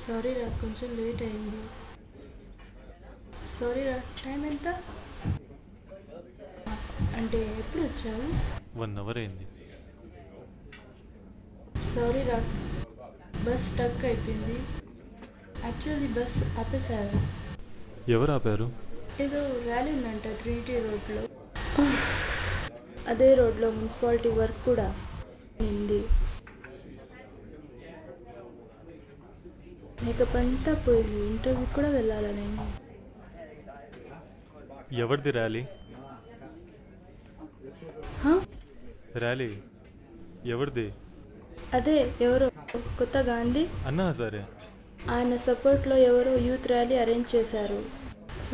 Sorry రా, కొంచెం late అయింది. సారీ రా, టైం ఎంత? అంటే ఎప్పుడు వచ్చావు? 1 అవర్ అయింది. సారీ రా, బస్ స్టక్ అయిపోయింది. యాక్చువల్లీ బస్ ఆపేశారు. ఎవరు ఆపారు? ఏదో ర్యాలీ ఉందంట ట్రినిటీ రోడ్లో. అదే రోడ్లో మున్సిపాలిటీ వర్క్ కూడా ఉంది. మేకప్ అంతా పోయింది. ఇంటర్వ్యూ కూడా వెళ్ళాలా నేను? ఎవరిది ర్యాలీ? ర్యాలీ ఎవరిది? అదే ఎవరో కొత్త గాంధీ అన్నా సరే. ఆయన సపోర్ట్లో ఎవరో యూత్ ర్యాలీ అరేంజ్ చేశారు.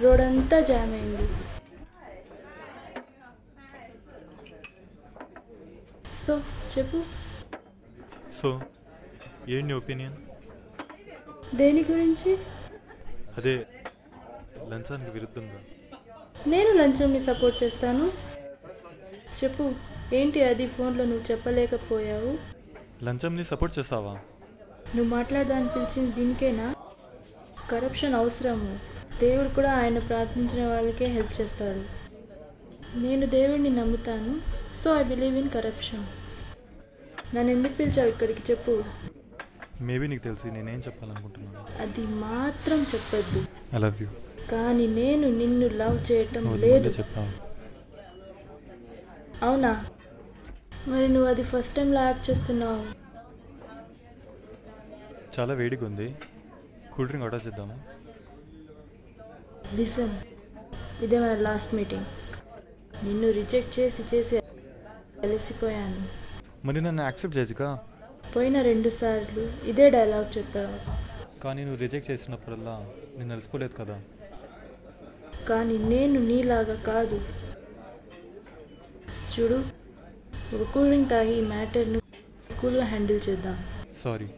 రోడ్ అంతా జామ్ అయింది. సో చెప్పు. సో ఏంటి నీ ఒపీనియన్? దేని గురించి? అదే లంచానికి విరుద్ధంగా. నేను లంచంని సపోర్ట్ చేస్తాను. చెప్పు ఏంటి అది? ఫోన్లో నువ్వు చెప్పలేకపోయావు. లంచంని సపోర్ట్ చేస్తావా? నువ్వు మాట్లాడడానికి పిలిచింది దీనికేనా? కరప్షన్ అవసరము. దేవుడు కూడా ఆయన ప్రార్థించిన వాళ్ళకే హెల్ప్ చేస్తాడు. నేను దేవుడిని నమ్ముతాను. So I believe in corruption. నన్ను ఎందుకు పిలిచావు ఇక్కడికి చెప్పు. మేబీ నీకు తెలిసి నేనేం చెప్పాలనుకుంటున్నాను. అది మాత్రం చెప్పొద్దు. I love you. కానీ నేను నిన్ను లవ్ చేయటం లేదు. చెప్పావు. అవునా? మరి నువ్వు అది ఫస్ట్ టైంలో యాక్ట్ చేస్తున్నావు. చాలా వేడిగా ఉంది. కూల్ డ్రింక్ ఆర్డర్ చేద్దామా? లిసన్, ఇదే మన లాస్ట్ మీటింగ్. నిన్ను రిజెక్ట్ చేసి చేసి అలసిపోయాను. మరి నన్ను యాక్సెప్ట్ చేయొచ్చుగా? పోయిన 2 సార్లు ఇదే డైలాగ్ చెప్పావు. కానీ నువ్వు రిజెక్ట్ చేసినప్పుడల్లా నేను అలసిపోలేదు కదా. కానీ నేను నీలాగా కాదు. చూడు, ఒక కూల్ డ్రింక్ తాగి ఈ మ్యాటర్ను కూల్గా హ్యాండిల్ చేద్దాం. సారీ.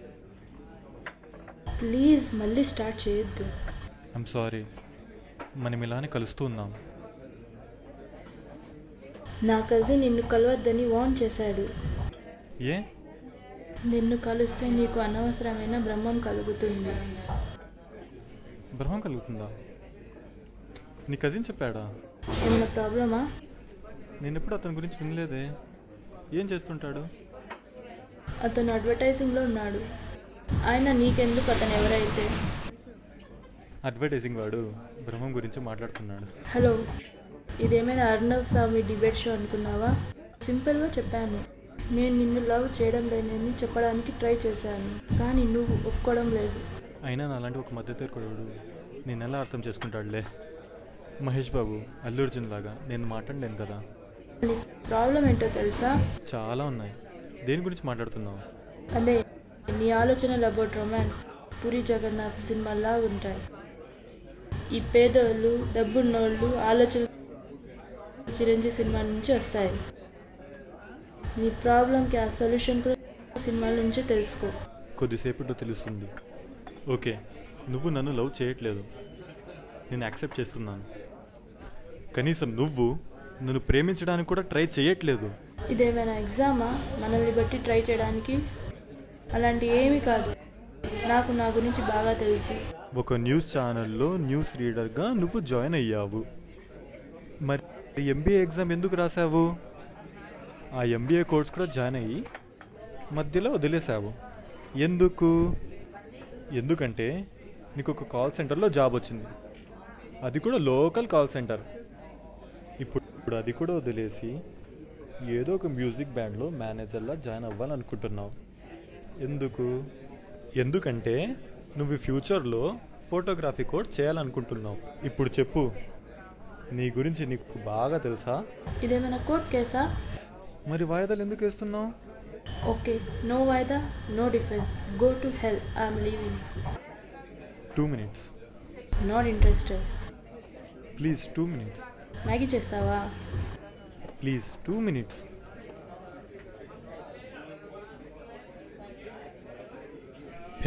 ప్లీజ్ మళ్ళీ స్టార్ట్ చేయొద్దు. I'm sorry. మనం ఇలానే కలుస్తూ ఉన్నాం. నా కజిన్ నిన్ను కలవద్దని వార్న్ చేశాడు. ఏ? నిన్ను కలిస్తే నీకు అనవసరమైన భ్రమం కలుగుతుంది. భ్రమం కలుగుతుందా? నీ కజిన్ చెప్పాడా? ఏమన్నా ప్రాబ్లమా? నేను ఎప్పుడు అతని గురించి వినలేదే. ఏం చేస్తుంటాడు? అతను అడ్వర్టైజింగ్లో ఉన్నాడు. ఆయన నీకెందుకు? అతను ఎవరైతే అడ్వర్టైజింగ్ వాడు భ్రమం గురించి మాట్లాడుతున్నాడు. హలో, ఇదేమైనా అర్ణవ్ స్వామి డిబేట్ షో అనుకున్నావా? సింపుల్గా చెప్పాను. నేను నిన్ను లవ్ చేయడం లేదని చెప్పడానికి ట్రై చేశాను, కానీ నువ్వు ఒప్పుకోవడం లేదు. అయినా నాలాంటి ఒక మధ్యతరగతుడు నేను ఎలా అర్థం చేసుకుంటాడులే. మహేష్ బాబు, అల్లు అర్జున్ లాగా నేను మాట్లాడలేను కదా. నీ ప్రాబ్లం ఏంటో తెలుసా? చాలా ఉన్నాయి. దేని గురించి మాట్లాడుతున్నావు? అదే నీ ఆలోచనలు అబౌట్ రొమాన్స్ పూరి జగన్నాథ్ సినిమాలా ఉంటాయి. ఈ పేదోళ్ళు డబ్బున్నోళ్ళు ఆలోచన చిరంజీవి సినిమా నుంచి వస్తాయి. నీ ప్రాబ్లంకి ఆ సొల్యూషన్ కూడా సినిమాల నుంచి తెలుసుకో. కొద్దిసేపట్లో తెలుస్తుంది. ఓకే, నువ్వు నన్ను లవ్ చేయట్లేదు, నేను యాక్సెప్ట్ చేస్తున్నాను. కనీసం నువ్వు నన్ను ప్రేమించడానికి కూడా ట్రై చేయట్లేదు. ఇదేమైనా ఎగ్జామా మనల్ని బట్టి ట్రై చేయడానికి? అలాంటి ఏమీ కాదు. నాకు నా గురించి బాగా తెలుసు. ఒక న్యూస్ ఛానల్లో న్యూస్ రీడర్గా నువ్వు జాయిన్ అయ్యావు. మరి ఎంబీఏ ఎగ్జామ్ ఎందుకు రాసావు? ఆ ఎంబీఏ కోర్స్ కూడా జాయిన్ అయ్యి మధ్యలో వదిలేసావు. ఎందుకు? ఎందుకంటే నీకు ఒక కాల్ సెంటర్లో జాబ్ వచ్చింది, అది కూడా లోకల్ కాల్ సెంటర్. ఇప్పుడు అది కూడా వదిలేసి ఏదో ఒక మ్యూజిక్ బ్యాండ్లో మేనేజర్లా జాయిన్ అవ్వాలనుకుంటున్నావు. ఎందుకు? ఎందుకంటే నువ్వు ఫ్యూచర్లో ఫోటోగ్రఫీ కోర్స్ చేయాలనుకుంటున్నావు. ఇప్పుడు చెప్పు, నీ గురించి నీకు బాగా తెలుసా? ఇదేమైనా కోర్ట్ కేసా? మరి వాయిదాలు ఎందుకు వేస్తున్నావు? ఓకే, నో వాయిదా, no defence. Go to hell, I'm leaving. 2 minutes. Not interested. Please 2 minutes. Maggi చేస్తావా? Please 2 minutes.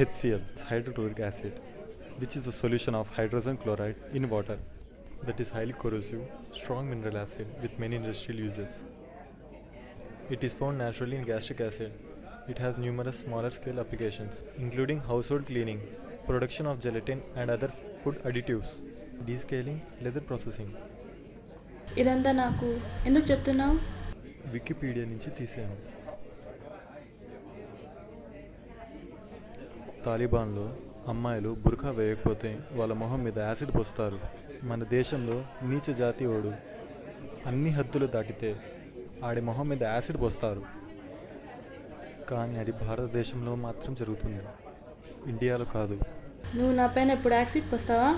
HCl, hydrochloric acid, which is a solution of hydrogen chloride in water that is highly corrosive, strong mineral acid with many industrial uses. It is found naturally in gastric acid. It has numerous smaller scale applications, including household cleaning, production of gelatin and other food additives, descaling, leather processing. ఇదంతా నాకు ఎందుకు చెప్తున్నావు? Wikipedia నుంచి తీసాను. తాలిబాన్లో అమ్మాయిలు బుర్ఖా వేయకపోతే వాళ్ళ మొహం మీద యాసిడ్ పోస్తారు. మన దేశంలో నీచ జాతి ఓడు అన్ని హద్దులు దాటితే ఆడి మొహం మీద యాసిడ్ పోస్తారు. కానీ అది భారతదేశంలో మాత్రం జరుగుతుంది, ఇండియాలో కాదు. నువ్వు నా పైన ఎప్పుడు యాసిడ్ పోస్తావా?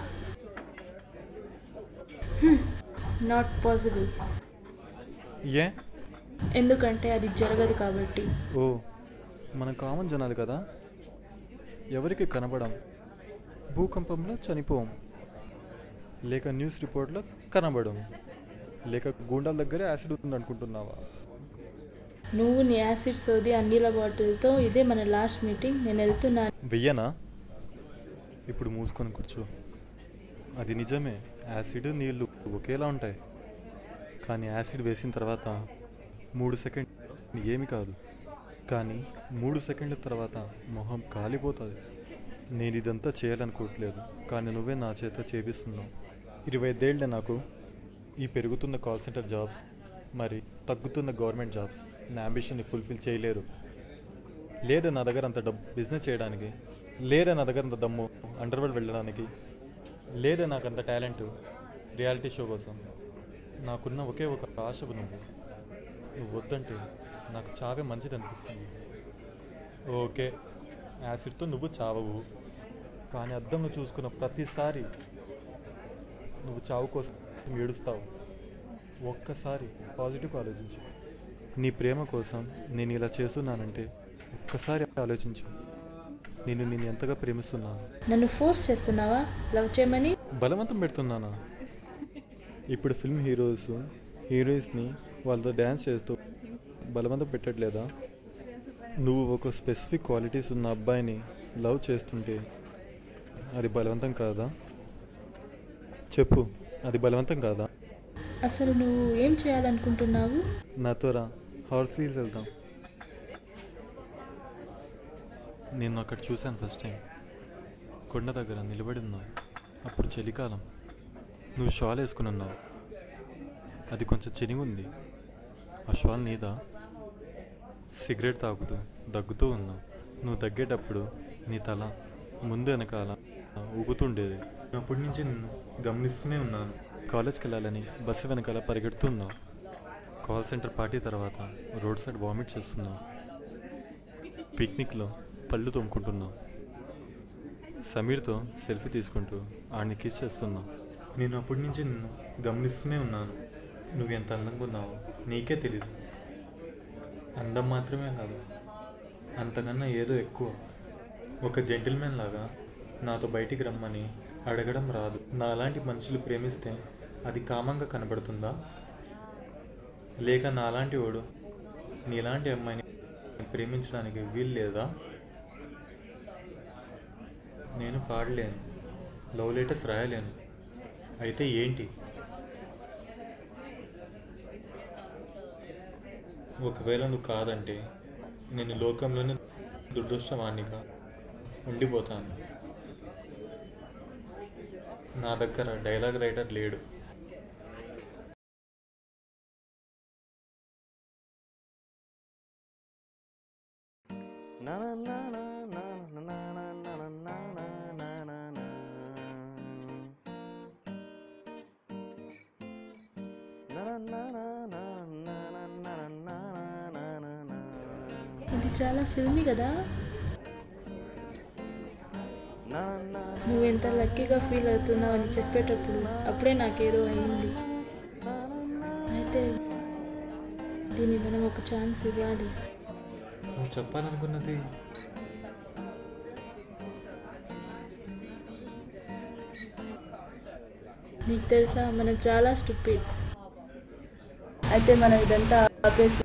Not possible. ఏ? ఎందుకంటే అది జరగదు కాబట్టి. ఓ, మన కామన్ జనాలు కదా, ఎవరికి కనబడం. భూకంపంలో చనిపోం, లేక న్యూస్ రిపోర్ట్లో కనబడం, లేక గూండాల దగ్గర యాసిడ్ ఉందనుకుంటున్నావా? నువ్వు నీ యాసిడ్ సోది ఆ నీళ్ళ బాటిల్తో ఇదే మన లాస్ట్ మీటింగ్. నేను వెళ్తున్నాను. వెయ్యనా? ఇప్పుడు మూసుకొని కూర్చో. అది నిజమే, యాసిడ్ నీళ్ళు ఒకేలా ఉంటాయి. కానీ యాసిడ్ వేసిన తర్వాత 3 సెకండ్ ఏమి కాదు, కానీ 3 సెకండ్ల తర్వాత మొహం కాలిపోతుంది. నేను ఇదంతా చేయాలనుకోవట్లేదు, కానీ నువ్వే నా చేత చేపిస్తున్నావు. 25 ఏళ్ళే నాకు. ఈ పెరుగుతున్న కాల్ సెంటర్ జాబ్, మరి తగ్గుతున్న గవర్నమెంట్ జాబ్ నా అంబిషన్ని ఫుల్ఫిల్ చేయలేరు. లేదా నా దగ్గర అంత డబ్బు బిజినెస్ చేయడానికి, లేదా నా దగ్గర అంత దమ్ము అండర్వరల్డ్ వెళ్ళడానికి, లేదా నాకు అంత టాలెంట్ రియాలిటీ షో కోసం. నాకున్న ఒకే ఒక ఆశ నువ్వు వద్దంటే నాకు చావే మంచిది అనిపిస్తుంది. ఓకే, యాసిడ్తో నువ్వు చావవు, కానీ అద్దంలో చూసుకున్న ప్రతిసారి నువ్వు చావు కోసం ఏడుస్తావు. ఒక్కసారి పాజిటివ్గా ఆలోచించు. నీ ప్రేమ కోసం నేను ఇలా చేస్తున్నానంటే ఒక్కసారి ఆలోచించు. నేను ఎంతగా ప్రేమిస్తున్నాను. నన్ను ఫోర్స్ చేస్తున్నావా లవ్ చేయమని? బలవంతం పెడుతున్నానా? ఇప్పుడు ఫిల్మ్ హీరోయిన్స్ని వాళ్ళతో డ్యాన్స్ చేస్తూ బలవంతం పెట్టట్లేదా? నువ్వు ఒక స్పెసిఫిక్ క్వాలిటీస్ ఉన్న అబ్బాయిని లవ్ చేస్తుంటే అది బలవంతం కాదా? చెప్పు, అది బలవంతం కాదా? అసలు నువ్వు ఏం చేయాలనుకుంటున్నావు? నాతో రా, హార్స్ హిల్స్ వెళ్దాం. నేను అక్కడ చూశాను ఫస్ట్ టైం. కొండ దగ్గర నిలబడి ఉన్నావు. అప్పుడు చలికాలం. నువ్వు షాల్ వేసుకుని ఉన్నావు. అది కొంచెం చినిగి ఉంది. ఆ షాల్ నీదా? సిగరెట్ తాగుతూ దగ్గుతూ ఉన్నావు. నువ్వు దగ్గేటప్పుడు నీ తల ముందు వెనకాల ఊగుతుండేది. అప్పటి నుంచి నిన్ను గమనిస్తూనే ఉన్నాను. కాలేజ్కి వెళ్ళాలని బస్సు వెనకాల పరిగెడుతున్నావు. కాల్ సెంటర్ పార్టీ తర్వాత రోడ్ సైడ్ వామిట్ చేస్తున్నావు. పిక్నిక్లో పళ్ళు తోముకుంటున్నావు. సమీర్తో సెల్ఫీ తీసుకుంటూ ఆడిని కిస్ చేస్తున్నావు. నేను అప్పటి నుంచి నిన్ను గమనిస్తూనే ఉన్నాను. నువ్వు ఎంత అందంగా ఉన్నావో నీకే తెలీదు. అందం మాత్రమే కాదు, అంతకన్నా ఏదో ఎక్కువ. ఒక జెంటిల్మెన్ లాగా నాతో బయటికి రమ్మని అడగడం రాదు. నా అలాంటి మనుషులు ప్రేమిస్తే అది కామంగా కనబడుతుందా? లేక నాలాంటి వాడు నీలాంటి అమ్మాయిని ప్రేమించడానికి వీలు లేదా? నేను పాడలేను, లవ్ లెటర్స్ రాయలేను. అయితే ఏంటి? ఒకవేళ నువ్వు కాదంటే నేను లోకంలోనే దురదృష్టవాణ్ణిగా ఉండిపోతాను. నా దగ్గర డైలాగ్ రైటర్ లేడు. ఇది చాలా ఫిల్మీ కదా. నువ్వెంత లక్కీగా ఫీల్ అవుతున్నావు అని చెప్పేటప్పుడు అప్పుడే నాకేదో అయింది. అయితే దీన్ని మనం ఒక ఛాన్స్ ఇవ్వాలి. నువ్వు చెప్పాలనుకున్నది నీకు తెలుసా, మనం చాలా స్టూపిడ్. అయితే మనం ఇదంతా ఆపేసి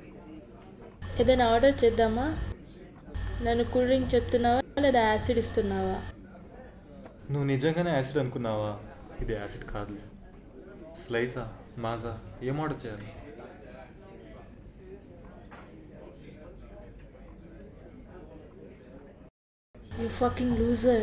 ఏదైనా ఆర్డర్ చేద్దామా? నన్ను కూల్ డ్రింక్ చెప్తున్నావా లేదా యాసిడ్ ఇస్తున్నావా? నువ్వు నిజంగానే యాసిడ్ అనుకున్నావా? ఇది యాసిడ్ కాదు. స్లైసా, మాజా, ఏం ఆర్డర్ చేయాలి? You fucking loser.